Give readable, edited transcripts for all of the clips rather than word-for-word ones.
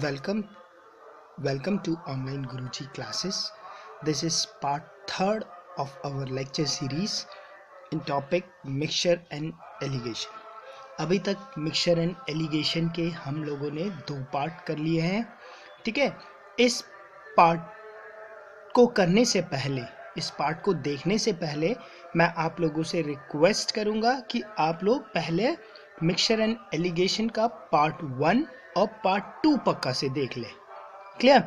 Welcome, welcome to online Guruji classes. This is part third of our lecture series in topic mixture and alligation. अभी तक mixture and allegation के हम लोगों ने 2 part कर लिए हैं. ठीक है, इस पार्ट को करने से पहले, इस पार्ट को देखने से पहले मैं आप लोगों से रिक्वेस्ट करूंगा कि आप लोग पहले मिक्सचर एंड एलिगेशन का पार्ट 1 और पार्ट 2 पक्का से देख लें. क्लियर?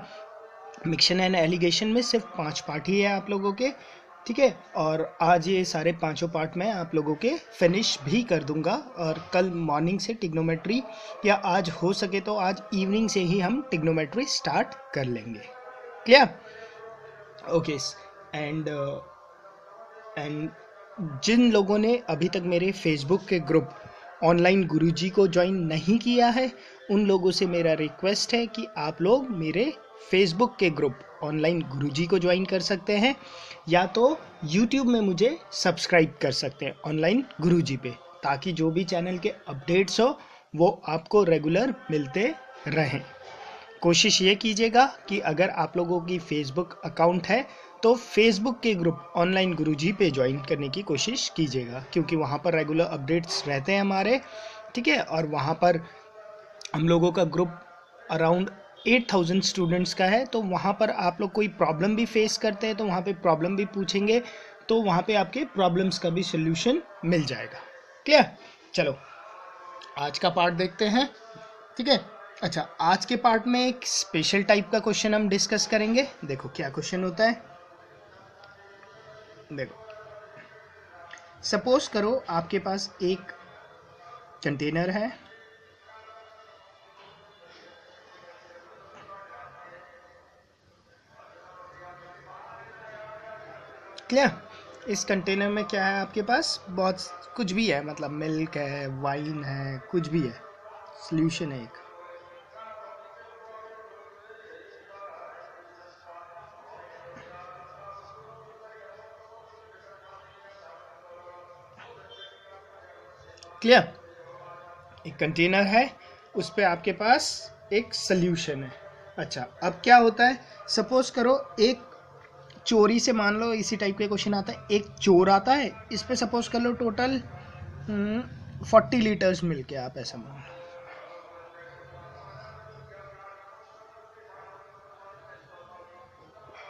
मिक्सचर एंड एलिगेशन में सिर्फ 5 पार्ट ही है आप लोगों के. ठीक है, और आज ये सारे 5 पार्ट मैं आप लोगों के फिनिश भी कर दूंगा और कल मॉर्निंग से टिग्नोमेट्री, या आज हो सके तो आज इवनिंग से ही हम टिग्नोमेट्री स्टार्ट कर लेंगे. क्लियर? ओके. एंड जिन लोगों ने अभी तक मेरे फेसबुक के ग्रुप ऑनलाइन गुरुजी को ज्वाइन नहीं किया है, उन लोगों से मेरा रिक्वेस्ट है कि आप लोग मेरे फेसबुक के ग्रुप ऑनलाइन गुरुजी को ज्वाइन कर सकते हैं, या तो यूट्यूब में मुझे सब्सक्राइब कर सकते हैं ऑनलाइन गुरुजी पे, ताकि जो भी चैनल के अपडेट्स हो वो आपको रेगुलर मिलते रहें. कोशिश ये कीजिएगा कि अगर आप लोगों की फेसबुक अकाउंट है तो फेसबुक के ग्रुप ऑनलाइन गुरुजी पे ज्वाइन करने की कोशिश कीजिएगा, क्योंकि वहाँ पर रेगुलर अपडेट्स रहते हैं हमारे. ठीक है, और वहाँ पर हम लोगों का ग्रुप अराउंड 8000 स्टूडेंट्स का है, तो वहाँ पर आप लोग कोई प्रॉब्लम भी फेस करते हैं तो वहाँ पे प्रॉब्लम भी पूछेंगे, तो वहाँ पे आपके प्रॉब्लम्स का भी सोल्यूशन मिल जाएगा. क्लियर? चलो आज का पार्ट देखते हैं. ठीक है, अच्छा, आज के पार्ट में एक स्पेशल टाइप का क्वेश्चन हम डिस्कस करेंगे. देखो क्या क्वेश्चन होता है. देखो, सपोज करो आपके पास एक कंटेनर है. क्लियर? इस कंटेनर में क्या है आपके पास? बहुत कुछ भी है, मतलब मिल्क है, वाइन है, कुछ भी है, सॉल्यूशन है एक. क्लियर? एक कंटेनर है, उस पे आपके पास एक सॉल्यूशन है. अच्छा, अब क्या होता है, सपोज करो एक चोरी से, मान लो इसी टाइप के क्वेश्चन आता है. एक चोर आता है, इस पे सपोज कर लो टोटल 40 लीटर्स मिल्क है, आप ऐसा मान लो.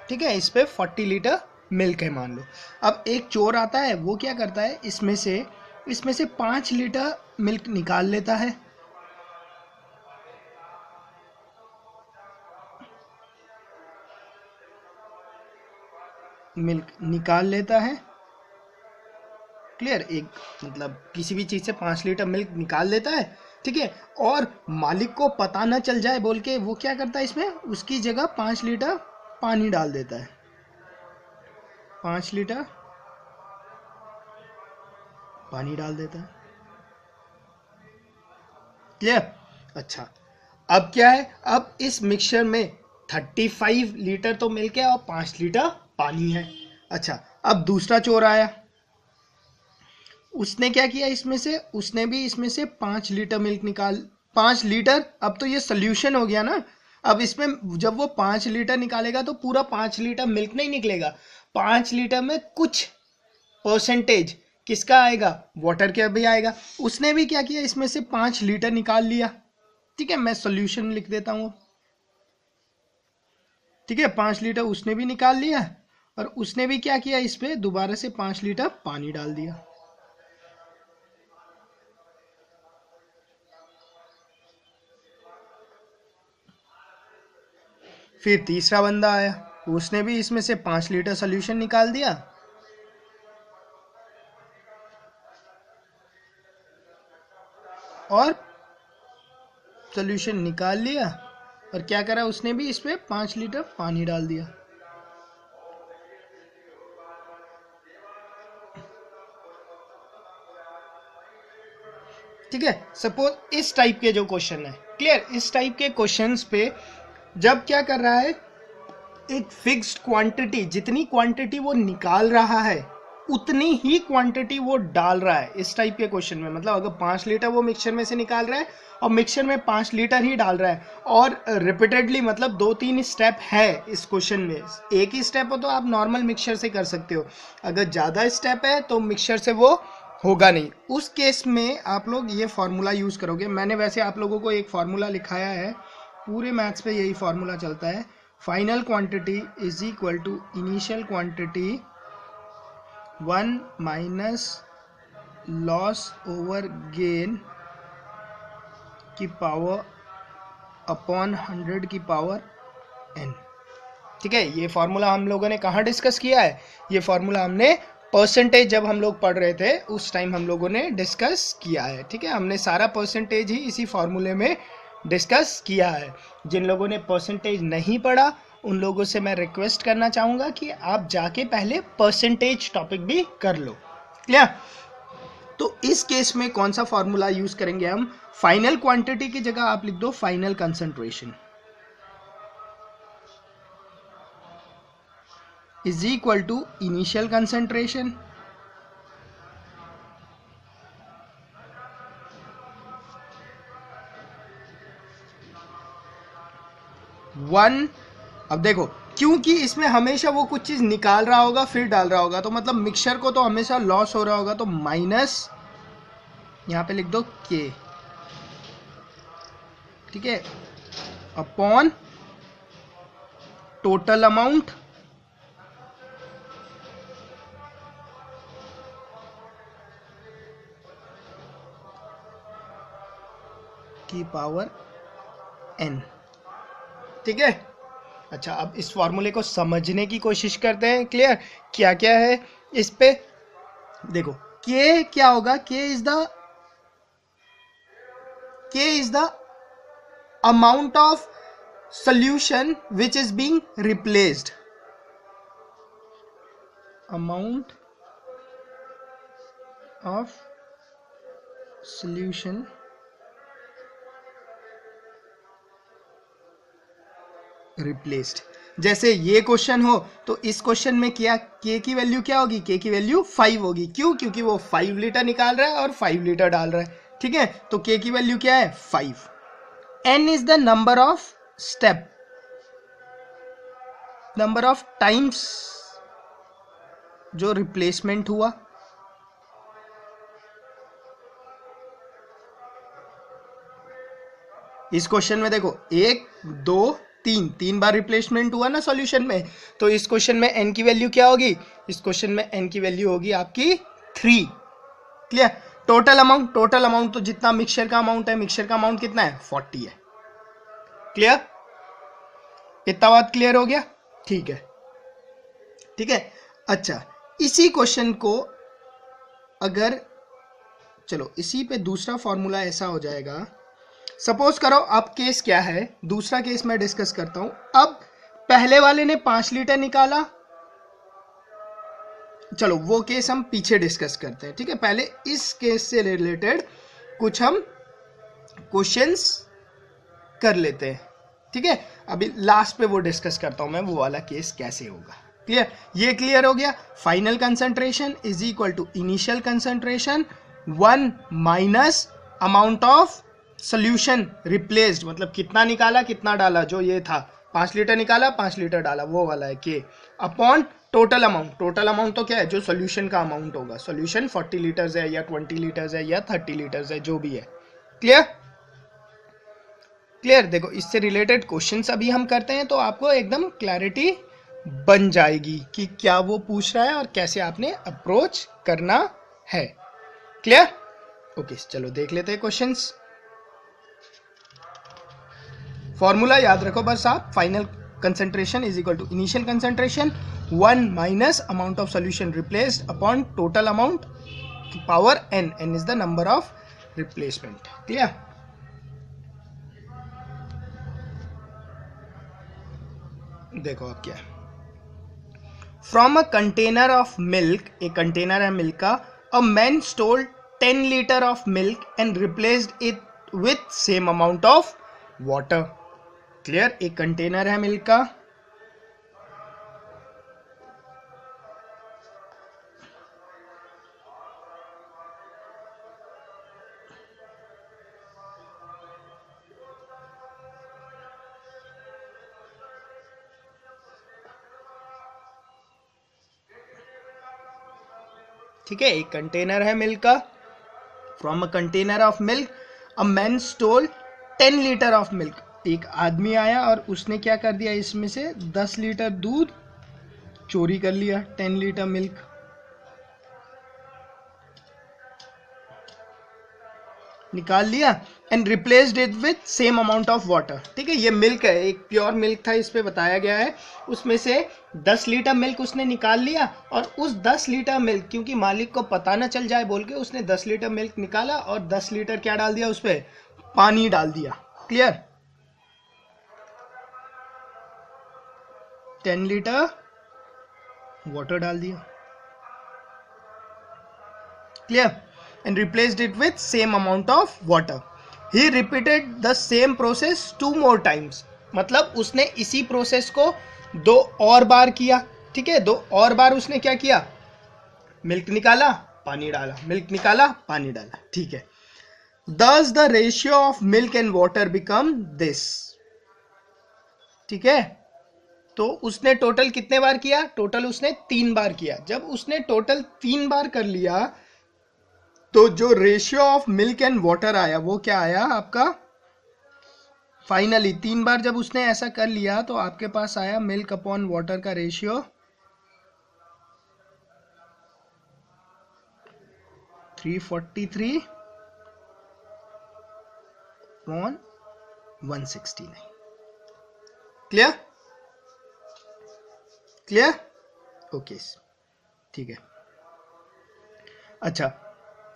ठीक है, इस पे 40 लीटर मिल्क है मान लो. अब एक चोर आता है, वो क्या करता है, इसमें से 5 लीटर मिल्क निकाल लेता है. मिल्क निकाल लेता है. क्लियर? एक मतलब किसी भी चीज से 5 लीटर मिल्क निकाल लेता है. ठीक है, और मालिक को पता ना चल जाए बोल के वो क्या करता है, इसमें उसकी जगह 5 लीटर पानी डाल देता है. 5 लीटर पानी डाल देता है. क्लियर? अच्छा, अब क्या है, अब इस मिक्सचर में 35 लीटर तो मिल्क है और 5 लीटर पानी है. अच्छा, अब दूसरा चोर आया, उसने क्या किया, उसने भी इसमें से 5 लीटर मिल्क निकाल, 5 लीटर. अब तो ये सोल्यूशन हो गया ना. अब इसमें जब वो 5 लीटर निकालेगा तो पूरा 5 लीटर मिल्क नहीं निकलेगा. 5 लीटर में कुछ परसेंटेज किसका आएगा, वाटर का भी आएगा. उसने भी क्या किया, इसमें से 5 लीटर निकाल लिया. ठीक है, मैं सोल्यूशन लिख देता हूँ. ठीक है, 5 लीटर उसने भी निकाल लिया, और उसने भी क्या किया, इस पे दोबारा से 5 लीटर पानी डाल दिया. फिर तीसरा बंदा आया, उसने भी इसमें से 5 लीटर सोल्यूशन निकाल दिया, और सोल्यूशन निकाल लिया, और क्या करा उसने भी इस पे 5 लीटर पानी डाल दिया. ठीक है, सपोज इस टाइप के जो क्वेश्चन है. क्लियर? इस टाइप के क्वेश्चंस पे जब क्या कर रहा है, एक फिक्स्ड क्वांटिटी, जितनी क्वांटिटी वो निकाल रहा है, उतनी ही क्वांटिटी वो डाल रहा है इस टाइप के क्वेश्चन में। मतलब अगर 5 लीटर वो मिक्सचर में से निकाल रहा है और मिक्सचर में 5 लीटर ही डाल रहा है और रिपीटेडली, मतलब 2-3 स्टेप है इस क्वेश्चन में। एक ही स्टेप हो तो आप नॉर्मल मिक्सचर से कर सकते हो, अगर ज़्यादा स्टेप है तो मिक्सचर से वो होगा नहीं। उस केस में आप लोग ये फार्मूला यूज़ करोगे। मैंने वैसे आप लोगों को एक फार्मूला लिखाया है, पूरे मैथ्स पे यही फार्मूला चलता है। Final quantity is equal to initial quantity 1 minus loss over gain की पावर अपॉन 100 की पावर n। ठीक है, ये फार्मूला हम लोगों ने कहाँ डिस्कस किया है? ये फार्मूला हमने परसेंटेज जब हम लोग पढ़ रहे थे उस टाइम हम लोगों ने डिस्कस किया है। ठीक है, हमने सारा परसेंटेज ही इसी फार्मूले में डिस्कस किया है। जिन लोगों ने परसेंटेज नहीं पढ़ा उन लोगों से मैं रिक्वेस्ट करना चाहूँगा कि आप जाके पहले परसेंटेज टॉपिक भी कर लो। क्लियर? तो इस केस में कौन सा फार्मूला यूज करेंगे हम? फाइनल क्वांटिटी की जगह आप लिख दो final concentration is equal to initial concentration one. अब देखो, क्योंकि इसमें हमेशा वो कुछ चीज निकाल रहा होगा फिर डाल रहा होगा, तो मतलब मिक्सचर को तो हमेशा लॉस हो रहा होगा, तो माइनस यहां पे लिख दो के। ठीक है, अपॉन टोटल अमाउंट की पावर n। ठीक है, अच्छा अब इस फॉर्मूले को समझने की कोशिश करते हैं। क्लियर? क्या क्या है इस पे देखो। k क्या होगा? k is the amount of solution which is being replaced। amount of solution replaced। जैसे ये क्वेश्चन हो तो इस क्वेश्चन में क्या k की वैल्यू क्या होगी? k की वैल्यू 5 होगी। क्यों? क्योंकि वो 5 लीटर निकाल रहा है और 5 लीटर डाल रहा है। ठीक है, तो k की वैल्यू क्या है? 5। n is the number of step, number of times जो रिप्लेसमेंट हुआ। इस क्वेश्चन में देखो 1 2 3 बार रिप्लेसमेंट हुआ ना सॉल्यूशन में, तो इस क्वेश्चन में n की वैल्यू क्या होगी? इस क्वेश्चन में n की वैल्यू होगी आपकी 3। क्लियर? टोटल अमाउंट तो जितना मिक्सचर का अमाउंट है, मिक्सचर का अमाउंट कितना है? 40 है। क्लियर? इतना बात क्लियर हो गया? ठीक है, ठीक है। अच्छा, इसी क्वेश्चन को अगर, चलो इसी पे दूसरा फॉर्मूला ऐसा हो जाएगा। सपोज करो, अब केस क्या है, दूसरा केस मैं डिस्कस करता हूं। अब पहले वाले ने 5 लीटर निकाला, चलो वो केस हम पीछे डिस्कस करते हैं। ठीक है, पहले इस केस से रिलेटेड कुछ हम क्वेश्चंस कर लेते हैं। ठीक है, अभी लास्ट पे वो डिस्कस करता हूं मैं, वो वाला केस कैसे होगा। क्लियर? ये क्लियर हो गया। Final concentration is equal to initial concentration 1 minus amount of solution replaced, मतलब कितना निकाला कितना डाला, जो ये था 5 लीटर निकाला 5 लीटर डाला, वो वाला है के, अपॉन टोटल अमाउंट तो क्या है? जो सोल्यूशन का अमाउंट होगा। सोल्यूशन 40 लीटर्स है या 20 लीटर्स है या 30 लीटर्स है, जो भी है। क्लियर? क्लियर? देखो, इससे रिलेटेड क्वेश्चंस अभी हम करते हैं तो आपको एकदम क्लैरिटी बन जाएगी कि क्या वो पूछ रहा है और कैसे आपने अप्रोच करना है। क्लियर? ओके, चलो देख लेते हैं क्वेश्चंस। फॉर्मूला याद रखो बस आप, final concentration is equal to initial concentration 1 minus amount of solution replaced upon total amount की power n। n is the number of replacement. Clear? देखो अब क्या है। From a container of milk, एक कंटेनर है मिल्क का, a man stole 10 litre of milk and replaced it with same amount of water. Clear? एक container है milk का, ठीक है, एक कंटेनर है मिल्क का। From a container of milk a man stole 10 litre of milk. एक आदमी आया और उसने क्या कर दिया, इसमें से 10 लीटर दूध चोरी कर लिया, 10 लीटर मिल्क। निकाल लिया and replaced it with same amount of water. ठीक है, ये मिल्क है, एक प्योर मिल्क था, इस पे बताया गया है। उसमें से 10 लीटर मिल्क उसने निकाल लिया और उस 10 लीटर मिल्क, क्योंकि मालिक को पता ना चल जाए बोल के, उसने 10 लीटर मिल्क निकाला और 10 लीटर क्या डाल दिया, उस पर पानी डाल दिया। क्लियर? 10 लीटर वाटर डाल दिया। Clear? And replaced it with same amount of water. He repeated the same process 2 more times. मतलब उसने इसी प्रोसेस को 2 और बार किया। ठीक है, 2 और बार उसने क्या किया, मिल्क निकाला, पानी डाला, मिल्क निकाला, पानी डाला। ठीक है, thus the ratio of milk and water become this. ठीक है, तो उसने टोटल कितने बार किया, टोटल उसने 3 बार किया। जब उसने टोटल 3 बार कर लिया तो जो ratio of milk and water आया वो क्या आया आपका, फाइनली 3 बार जब उसने ऐसा कर लिया तो आपके पास आया मिल्क अपॉन वाटर का ratio 343 upon 169। Clear? Clear? Okay, ठीक है। अच्छा,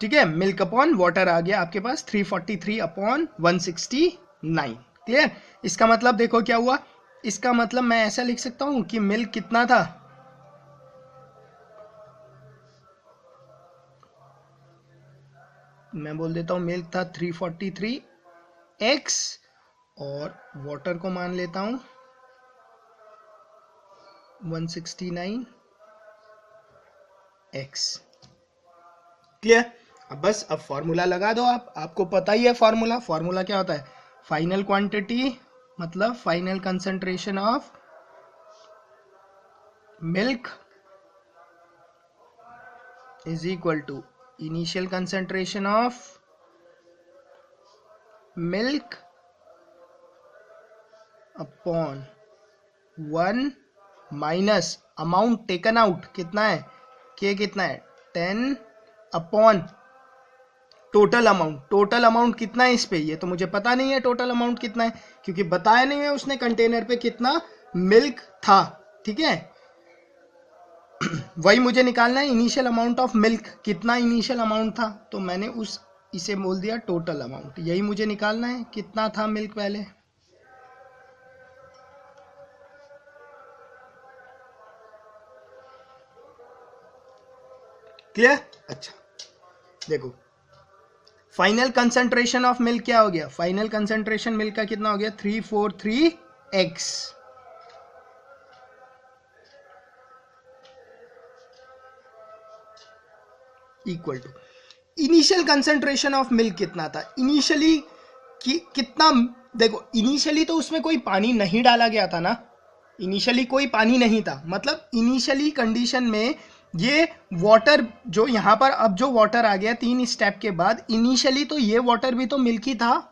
ठीक है, मिल्क अपॉन वाटर आ गया आपके पास 343 अपॉन 169। क्लियर? इसका मतलब देखो क्या हुआ, इसका मतलब मैं ऐसा लिख सकता हूं कि मिल्क कितना था, मैं बोल देता हूं मिल्क था 343x और वाटर को मान लेता हूं 169x। क्लियर? अब बस अब फॉर्मूला लगा दो आप, आपको पता ही है फॉर्मूला। फॉर्मूला क्या होता है, फाइनल क्वांटिटी मतलब final concentration of milk is equal to initial concentration of milk upon 1 minus amount taken out, कितना है, के कितना है 10 upon total amount. Total amount कितना है इस पे, ये तो मुझे पता नहीं है टोटल अमाउंट कितना है, क्योंकि बताया नहीं है उसने कंटेनर पे कितना मिल्क था। ठीक है, वही मुझे निकालना है, इनिशियल अमाउंट ऑफ मिल्क कितना इनिशियल अमाउंट था, तो मैंने इसे बोल दिया टोटल अमाउंट। यही मुझे निकालना है, कितना था मिल्क पहले। क्लियर? अच्छा देखो, फाइनल कंसंट्रेशन ऑफ मिल्क क्या हो गया, फाइनल कंसंट्रेशन मिल्क का कितना हो गया 343x equal to initial concentration of milk कितना था, इनिशियली कितना, देखो इनिशियली तो उसमें कोई पानी नहीं डाला गया था ना, इनिशियली कोई पानी नहीं था, मतलब इनिशियली कंडीशन में ये वाटर जो यहाँ पर अब जो वाटर आ गया 3 स्टेप के बाद, इनिशियली तो ये वाटर भी तो मिल्क ही था।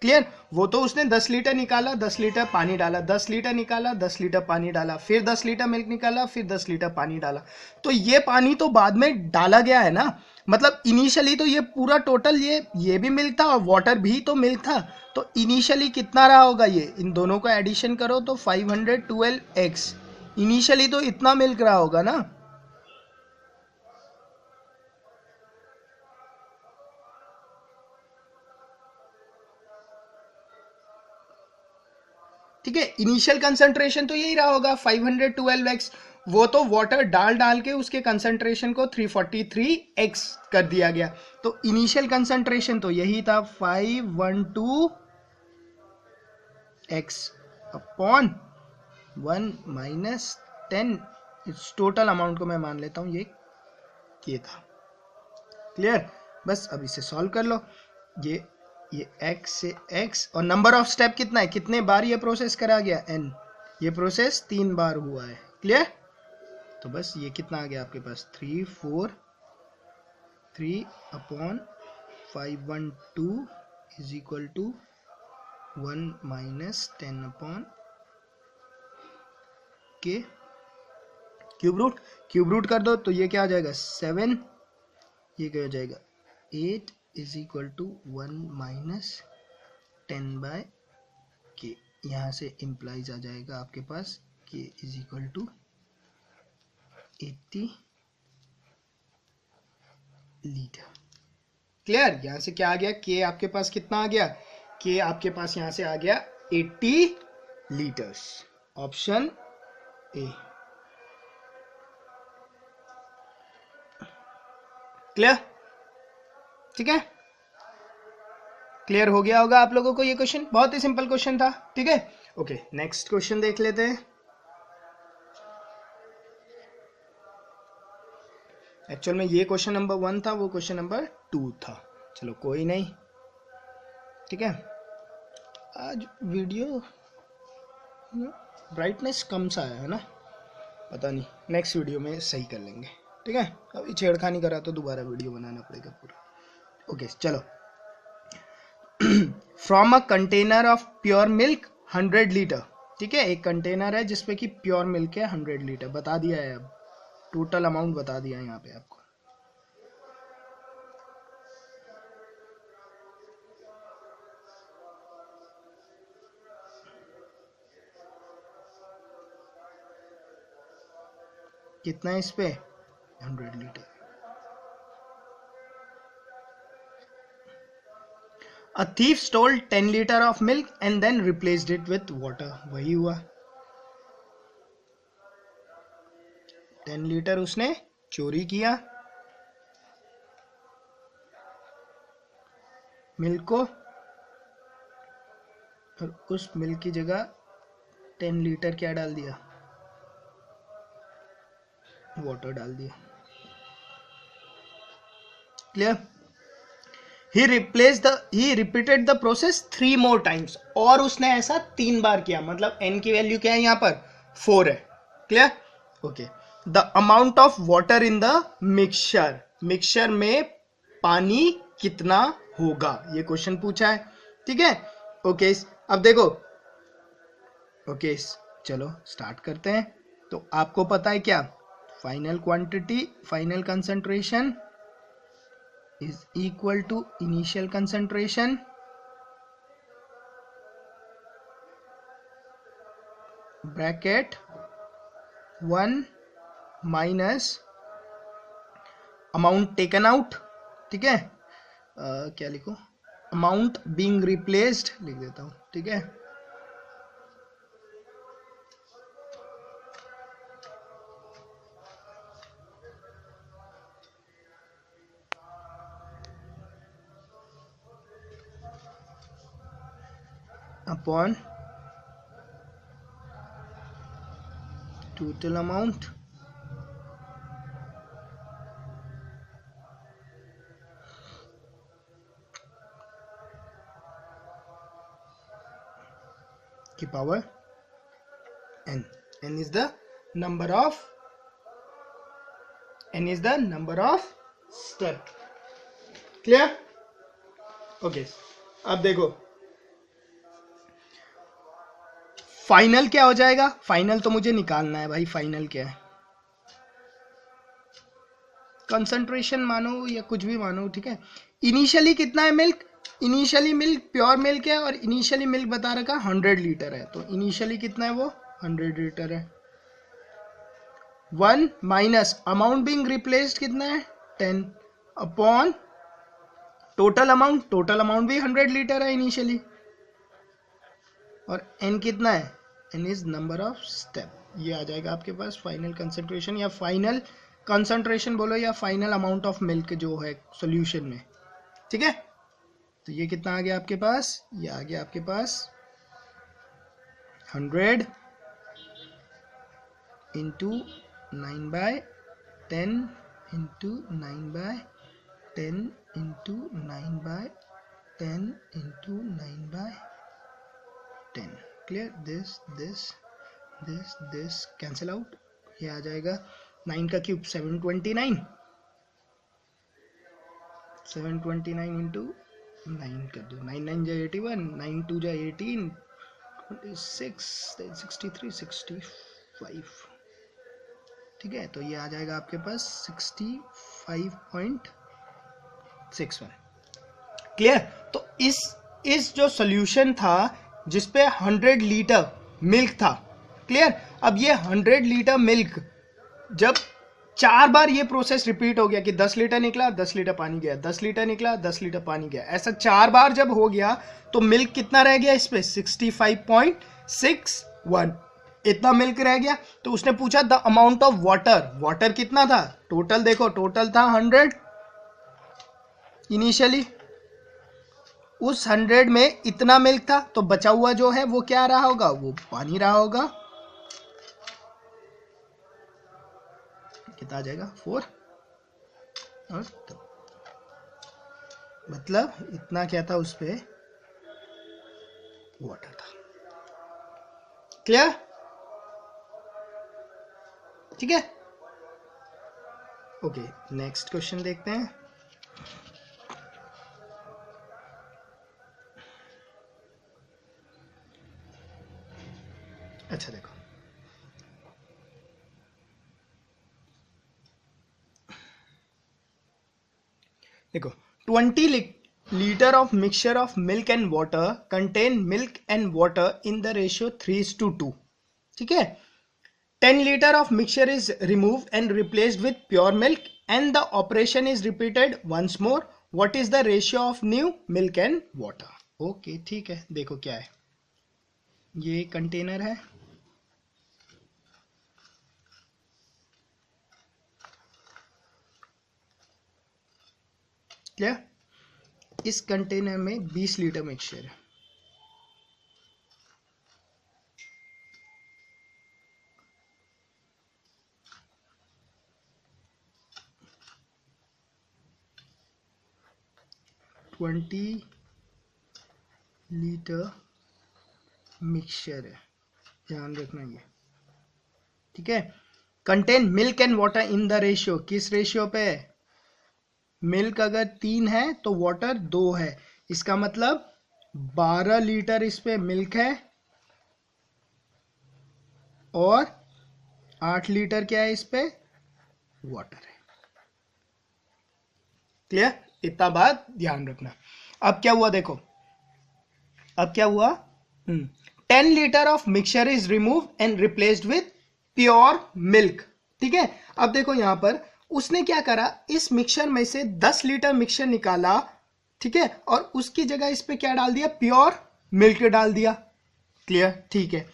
क्लियर? वो तो उसने 10 लीटर निकाला, 10 लीटर पानी डाला, 10 लीटर निकाला, 10 लीटर पानी डाला, फिर 10 लीटर मिल्क निकाला, फिर 10 लीटर पानी डाला, तो ये पानी तो बाद में डाला गया है ना, मतलब इनिशियली तो ये पूरा टोटल ये भी मिल्क था और वाटर भी तो मिल्क था, तो इनिशियली कितना रहा होगा, ये इन दोनों का एडिशन करो तो 512x, इनिशियली तो इतना मिल्क रहा होगा ना। ठीक है, इनिशियल कंसंट्रेशन तो यही रहा होगा 512x, वो तो वाटर डाल के उसके कंसंट्रेशन को 343x कर दिया गया, तो इनिशियल कंसंट्रेशन तो यही था 512x अपॉन 1 माइनस 10, इस टोटल अमाउंट को मैं मान लेता हूं ये था। क्लियर? बस अब इसे सॉल्व कर लो, ये x से x और नंबर ऑफ स्टेप कितना है, कितने बार ये प्रोसेस करा गया n, ये प्रोसेस 3 बार हुआ है। क्लियर? तो बस ये कितना आ गया आपके पास 3 4 3/512 is equal to 1 minus 10/k। Cube root कर दो तो ये क्या आ जाएगा 7, ये क्या हो जाएगा 8 is equal to 1 minus 10/k। यहाँ से इम्प्लाइज आ जाएगा आपके पास k is equal to 80 litre. Clear? यहाँ से क्या आ गया k आपके पास कितना आ गया, k आपके पास यहाँ से आ गया 80 लीटर्स। Option A. क्लियर? ठीक है, क्लियर हो गया होगा आप लोगों को ये क्वेश्चन, बहुत ही सिंपल क्वेश्चन था। ठीक है, ओके नेक्स्ट क्वेश्चन देख लेते हैं। एक्चुअल में ये क्वेश्चन नंबर 1 था, वो क्वेश्चन नंबर 2 था। चलो कोई नहीं, ठीक है। आज वीडियो ब्राइटनेस कम सा आया है ना, पता नहीं, नेक्स्ट वीडियो में सही कर लेंगे। ठीक है, अभी छेड़खानी करा तो दोबारा वीडियो बनाना पड़ेगा पूरा। ओके चलो। From a container of pure milk 100 litre. ठीक है, एक कंटेनर है जिसपे कि प्योर मिल्क है 100 लीटर, बता दिया है, अब टोटल अमाउंट बता दिया है यहाँ पे आपको। कितना है इस पे 100 litre. A thief stole 10 liter of milk and then replaced it with water। वही हुआ, 10 लीटर उसने चोरी किया मिल्क को, और उस मिल्क की जगह 10 लीटर क्या डाल दिया, वाटर डाल दिया। Clear? he repeated the process 3 more times। और उसने ऐसा 3 बार किया, मतलब n की वैल्यू क्या है यहाँ पर 4 है। Clear? Okay. The amount of water in the mixture, mixture में पानी कितना होगा, ये क्वेश्चन पूछा है। ठीक है, ओके अब देखो, ओके चलो स्टार्ट करते हैं। तो आपको पता है क्या, final quantity, final concentration is equal to initial concentration bracket 1 minus amount taken out। ठीक है, क्या लिखो, amount being replaced लिख देता हूँ। ठीक है, upon total amount की power n। n is the number of step। Clear? Okay, अब देखो फाइनल क्या हो जाएगा, फाइनल तो मुझे निकालना है भाई, फाइनल क्या है, कंसंट्रेशन मानो या कुछ भी मानो। ठीक है, इनिशियली कितना है milk, initially milk pure milk है, और इनिशियली मिल्क बता रखा 100 लीटर है, तो इनिशियली कितना है वो 100 लीटर है। 1 माइनस अमाउंट बीइंग रिप्लेस्ड कितना है 10 upon total amount, total amount भी 100 लीटर है इनिशियली, और n कितना है, n is number of step. ये आ जाएगा आपके पास फाइनल कंसंट्रेशन, या फाइनल कंसंट्रेशन बोलो, या फाइनल अमाउंट ऑफ मिल्क जो है सॉल्यूशन में। ठीक है, तो ये कितना आ गया आपके पास, ये आ गया आपके पास 100 into 9/10 into 9/10 into 9/10 into 9/10। Clear? This cancel out, ये आ जाएगा 9 का क्यूब 729, 729 इंटू 9 कर दो, 9 9 जा 81, 9 2 जा 18, 26, 63, 65। ठीक है, तो ये आ जाएगा आपके पास 65.61। क्लियर। तो इस जो सोल्यूशन था जिसपे 100 लीटर मिल्क था, क्लियर। अब ये 100 लीटर मिल्क जब 4 बार ये प्रोसेस रिपीट हो गया कि 10 लीटर निकला, 10 लीटर पानी गया, 10 लीटर निकला, 10 लीटर पानी गया, ऐसा 4 बार जब हो गया तो मिल्क कितना रह गया इस पे 65.61, इतना मिल्क रह गया। तो उसने पूछा the amount of water, water कितना था, टोटल देखो, टोटल था 100 इनिशियली, उस 100 में इतना मिल्क था, तो बचा हुआ जो है वो क्या रहा होगा, वो पानी रहा होगा। कितना आ जाएगा 4 और मतलब इतना क्या था उस पे वाटर था। क्लियर। ठीक है, ओके नेक्स्ट क्वेश्चन देखते हैं। अच्छा देखो, देखो 20 litre of mixture of milk and water contain milk and water in the ratio 3:2। ठीक है, 10 liter of mixture is removed and replaced with pure milk and the operation is repeated once more. What is the ratio of new milk and water? Okay, ठीक है, देखो क्या है, ये container है, क्या इस कंटेनर में 20 लीटर मिक्सचर है, लीटर मिक्सचर है, ध्यान रखना ये। ठीक है, contain milk and water in the ratio, किस रेशियो पे है, मिल्क अगर 3 है तो वाटर 2 है, इसका मतलब 12 लीटर इस पे मिल्क है और 8 लीटर क्या है इस पे वाटर है। क्लियर, इतना बात ध्यान रखना। अब क्या हुआ देखो, अब क्या हुआ, 10 litre of mixture is remove and replaced with pure milk. ठीक है, अब देखो यहां पर उसने क्या करा, इस मिक्सचर में से 10 लीटर मिक्सचर निकाला, ठीक है, और उसकी जगह इस पे क्या डाल दिया, प्योर मिल्क डाल दिया। क्लियर, ठीक है,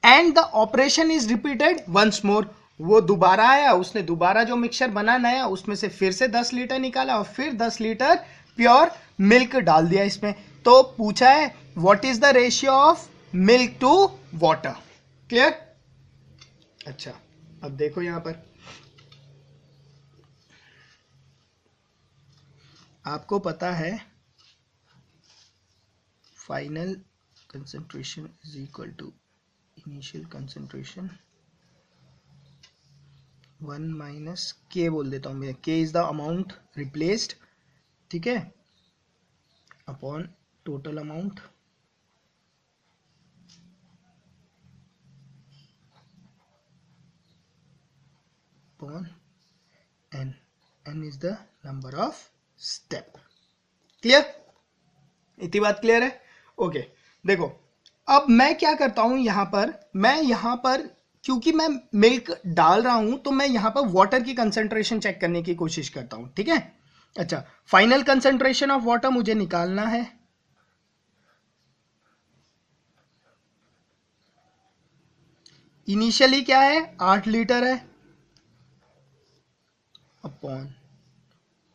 and the operation is repeated once more, वो दोबारा आया, उसने दोबारा जो मिक्सचर बना नया उसमें से फिर से 10 लीटर निकाला और फिर 10 लीटर प्योर मिल्क डाल दिया इसमें। तो पूछा है what is the ratio of milk to water. Clear. अच्छा, अब देखो यहां पर आपको पता है final concentration is equal to initial concentration 1 minus K बोल देता हूं मैं, के इज द अमाउंट रिप्लेस्ड, ठीक है, upon total amount upon N, N is the number of step. Clear, इतनी बात क्लियर है। ओके देखो, अब मैं क्या करता हूं यहां पर, मैं यहां पर क्योंकि मैं मिल्क डाल रहा हूं तो मैं यहां पर वाटर की कंसंट्रेशन चेक करने की कोशिश करता हूं। ठीक है, अच्छा फाइनल कंसंट्रेशन ऑफ वाटर मुझे निकालना है, इनिशियली क्या है 8 लीटर है, अपॉन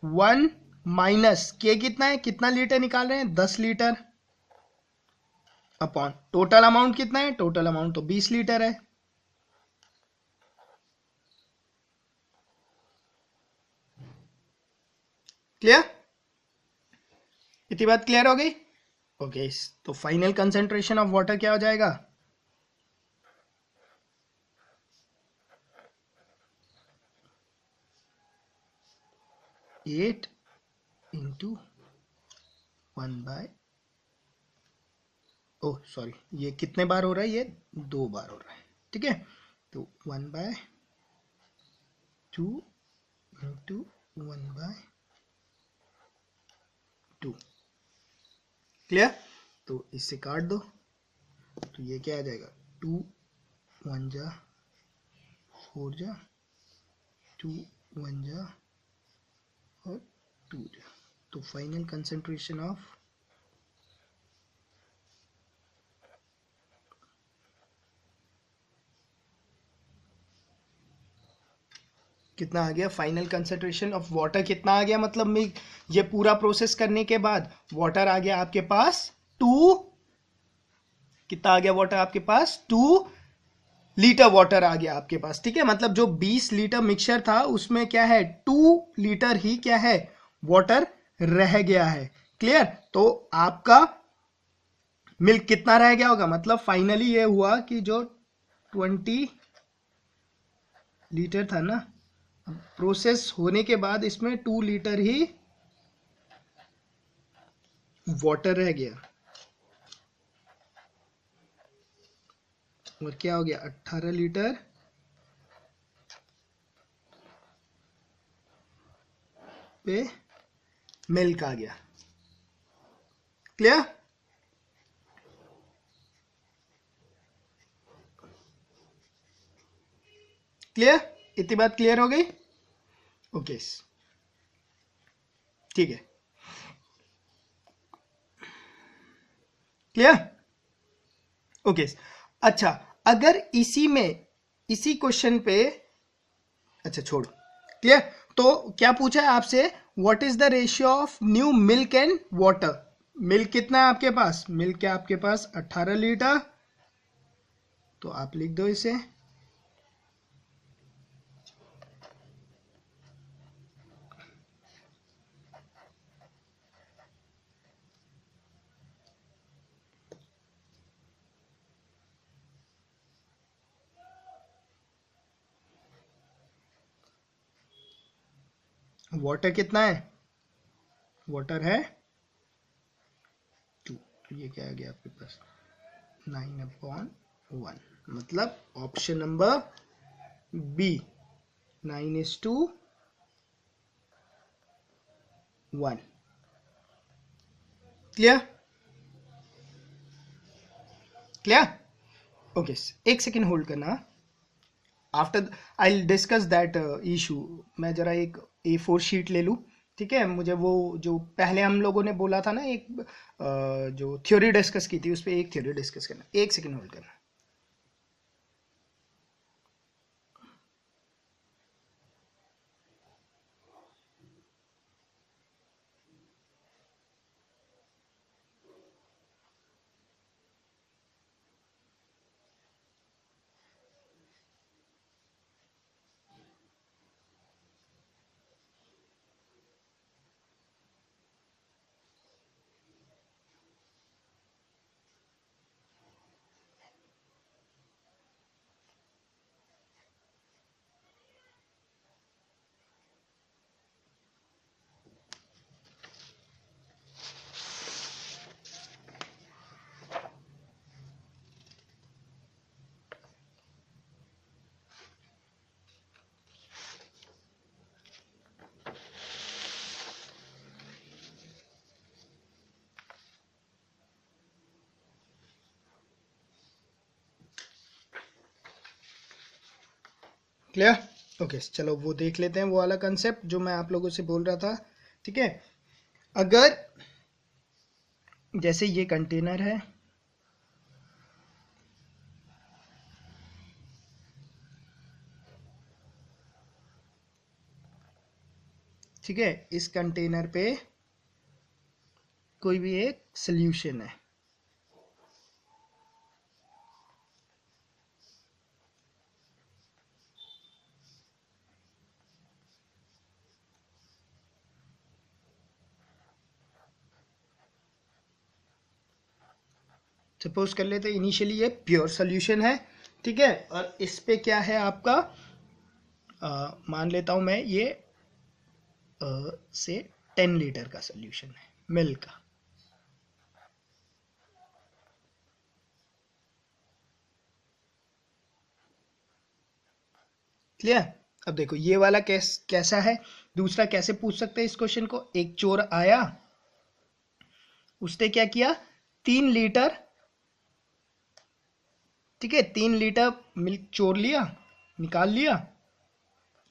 1 माइनस के कितना है, कितना लीटर निकाल रहे हैं 10 लीटर, अपॉन टोटल अमाउंट कितना है, टोटल अमाउंट तो 20 लीटर है। क्लियर, इतनी बात क्लियर हो गई। ओके, तो फाइनल कंसंट्रेशन ऑफ वाटर क्या हो जाएगा, 8 इंटू 1/, ओह सॉरी, ये कितने बार हो रहा है, ये 2 बार हो रहा है, ठीक है। तो 1/2 इंटू 1/2, क्लियर। तो इससे काट दो, तो ये क्या आ जाएगा, 2 1 जा 4 जा 2 1 जा और 2 जा। तो फाइनल कंसंट्रेशन ऑफ कितना आ गया, फाइनल कंसंट्रेशन ऑफ वाटर कितना आ गया, मतलब मैं ये पूरा प्रोसेस करने के बाद वाटर आ गया आपके पास 2, कितना आ गया वाटर आपके पास, 2 लीटर वाटर आ गया आपके पास, ठीक है। मतलब जो 20 लीटर मिक्सचर था उसमें क्या है, 2 लीटर ही क्या है, वाटर रह गया है, क्लियर। तो आपका मिल्क कितना रह गया होगा, मतलब फाइनली ये हुआ कि जो 20 लीटर था ना, प्रोसेस होने के बाद इसमें 2 लीटर ही वाटर रह गया, और क्या हो गया, 18 लीटर पे मिल्क आ गया, क्लियर। क्लियर, इतनी बात क्लियर हो गई, ओके, ठीक है, क्लियर, ओके। अच्छा, अगर इसी में, इसी क्वेश्चन पे, अच्छा छोड़, क्लियर। तो क्या पूछा है आपसे, what is the ratio of new milk and water, milk कितना है आपके पास, मिल्क क्या आपके पास 18 लीटर, तो आप लिख दो इसे, वाटर कितना है, वाटर है 2, तो ये क्या आ गया आपके पास 9/1, मतलब option number B 9:1, clear, clear, okay. एक सेकेंड होल्ड करना, after I discuss that issue, मैं जरा एक A4 शीट ले लूँ, ठीक है। मुझे वो जो पहले हम लोगों ने बोला था ना, एक जो थ्योरी डिस्कस की थी, उस पर एक थ्योरी डिस्कस करना, एक सेकेंड होल्ड करना। Clear, okay. चलो वो देख लेते हैं, वो वाला कंसेप्ट जो मैं आप लोगों से बोल रहा था, ठीक है। अगर जैसे ये कंटेनर है, ठीक है, इस कंटेनर पे कोई भी एक सॉल्यूशन है, सपोज कर लेते हैं इनिशियली ये प्योर सॉल्यूशन है, ठीक है। और इस पे क्या है आपका, मान लेता हूं मैं ये से 10 लीटर का सोल्यूशन है मिल्क का। क्लियर? अब देखो ये वाला कैसा है, दूसरा कैसे पूछ सकते हैं इस क्वेश्चन को। एक चोर आया, उसने क्या किया, 3 लीटर, ठीक है, 3 लीटर मिल्क चोर लिया, निकाल लिया,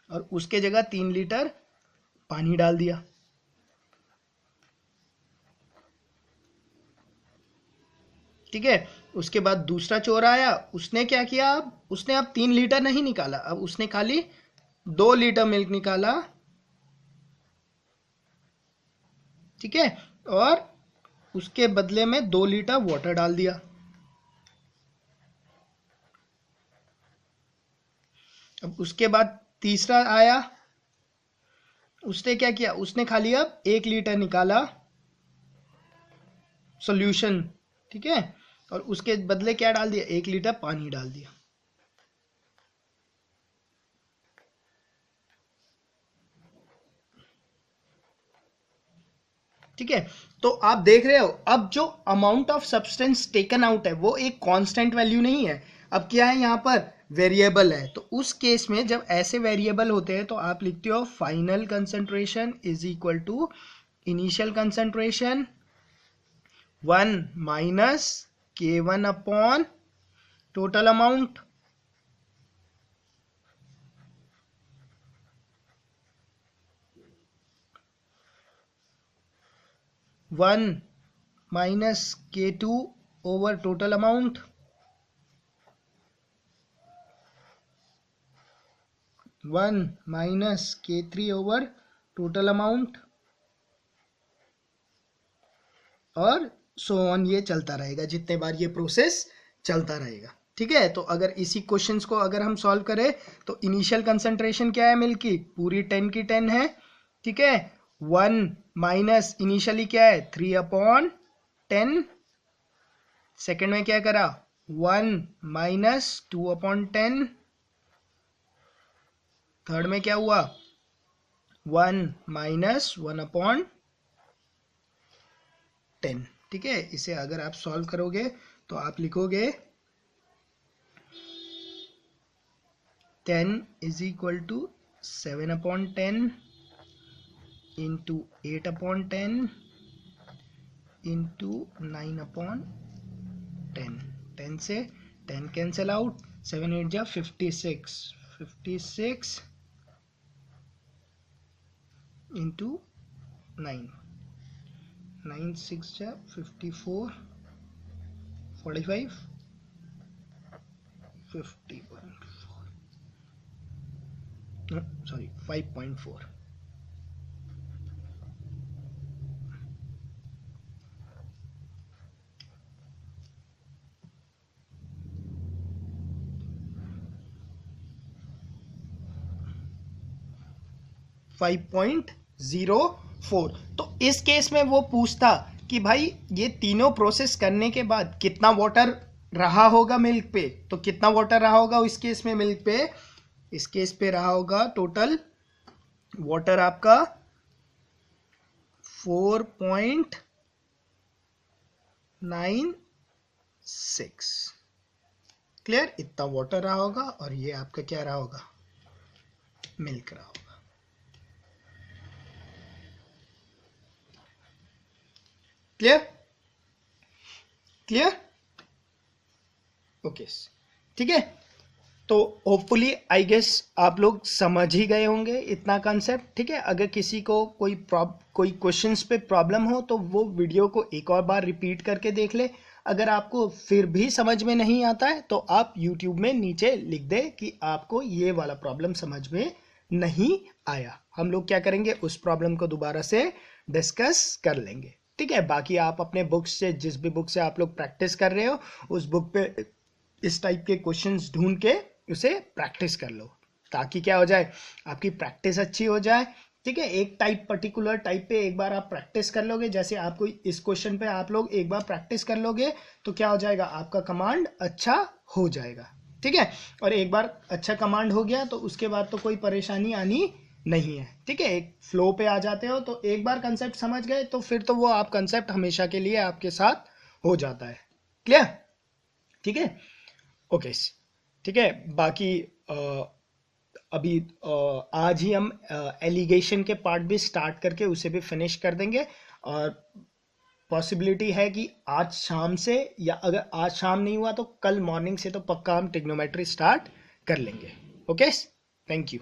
और उसके जगह 3 लीटर पानी डाल दिया। ठीक है, उसके बाद दूसरा चोर आया, उसने क्या किया, उसने अब 3 लीटर नहीं निकाला, अब उसने खाली 2 लीटर मिल्क निकाला। ठीक है, और उसके बदले में 2 लीटर वाटर डाल दिया। अब उसके बाद तीसरा आया, उसने क्या किया, उसने खाली अब 1 लीटर निकाला सॉल्यूशन। ठीक है, और उसके बदले क्या डाल दिया, 1 लीटर पानी डाल दिया। ठीक है, तो आप देख रहे हो अब जो amount of substance taken out है वो एक कांस्टेंट वैल्यू नहीं है, अब क्या है यहाँ पर वेरिएबल है। तो उस केस में जब ऐसे वेरिएबल होते हैं तो आप लिखते हो final concentration is equal to initial concentration 1 minus K1 upon total amount. One minus K2 over total amount, 1 minus K3 over total amount, और सो ऑन, ये चलता रहेगा जितने बार ये प्रोसेस चलता रहेगा। ठीक है, तो अगर इसी क्वेश्चंस को अगर हम सॉल्व करें तो इनिशियल कंसंट्रेशन क्या है मिल्क की, पूरी 10 की 10 है। ठीक है, 1 माइनस इनिशियली क्या है 3 अपॉन 10, सेकेंड में क्या करा 1 माइनस 2 अपॉन 10, थर्ड में क्या हुआ 1 माइनस 1 अपॉन 10। ठीक है, इसे अगर आप सॉल्व करोगे तो आप लिखोगे 10 is equal to 7 upon 10 into 8 upon 10 into 9 upon 10। 10 से 10 कैंसिल आउट, 7 8 जा 56, 56 इंटू 9, 9 6 जा 54, 45, 50.4, सॉरी 5.4। .04। तो इस केस में वो पूछता कि भाई ये तीनों प्रोसेस करने के बाद कितना वाटर रहा होगा मिल्क पे, तो कितना वाटर रहा होगा इस केस में मिल्क पे, इस केस पे रहा होगा टोटल वाटर आपका 4.96। क्लियर, इतना वाटर रहा होगा और ये आपका क्या रहा होगा, मिल्क रहा होगा। क्लियर, क्लियर, ओके, ठीक है। तो होपफुली आई गेस आप लोग समझ ही गए होंगे इतना कंसेप्ट। ठीक है, अगर किसी को कोई क्वेश्चंस पे प्रॉब्लम हो तो वो वीडियो को एक और बार रिपीट करके देख ले। अगर आपको फिर भी समझ में नहीं आता है तो आप यूट्यूब में नीचे लिख दे कि आपको ये वाला प्रॉब्लम समझ में नहीं आया, हम लोग क्या करेंगे उस प्रॉब्लम को दोबारा से डिस्कस कर लेंगे। ठीक है, बाकी आप अपने बुक्स से, जिस भी बुक से आप लोग प्रैक्टिस कर रहे हो उस बुक पे इस टाइप के क्वेश्चंस ढूंढ के उसे प्रैक्टिस कर लो, ताकि क्या हो जाए, आपकी प्रैक्टिस अच्छी हो जाए। ठीक है, एक टाइप, पर्टिकुलर टाइप पे एक बार आप प्रैक्टिस कर लोगे, जैसे आपको इस क्वेश्चन पे आप लोग एक बार प्रैक्टिस कर लोगे तो क्या हो जाएगा, आपका कमांड अच्छा हो जाएगा। ठीक है, और एक बार अच्छा कमांड हो गया तो उसके बाद तो कोई परेशानी आनी नहीं है। ठीक है, एक फ्लो पे आ जाते हो तो एक बार कंसेप्ट समझ गए तो फिर तो वो आप कंसेप्ट हमेशा के लिए आपके साथ हो जाता है। क्लियर? ठीक है, ओके। ठीक है, बाकी अभी आज ही हम एलिगेशन के पार्ट भी स्टार्ट करके उसे भी फिनिश कर देंगे। और पॉसिबिलिटी है कि आज शाम से, या अगर आज शाम नहीं हुआ तो कल मॉर्निंग से तो पक्का हम टिग्नोमेट्री स्टार्ट कर लेंगे। Okay, thank you.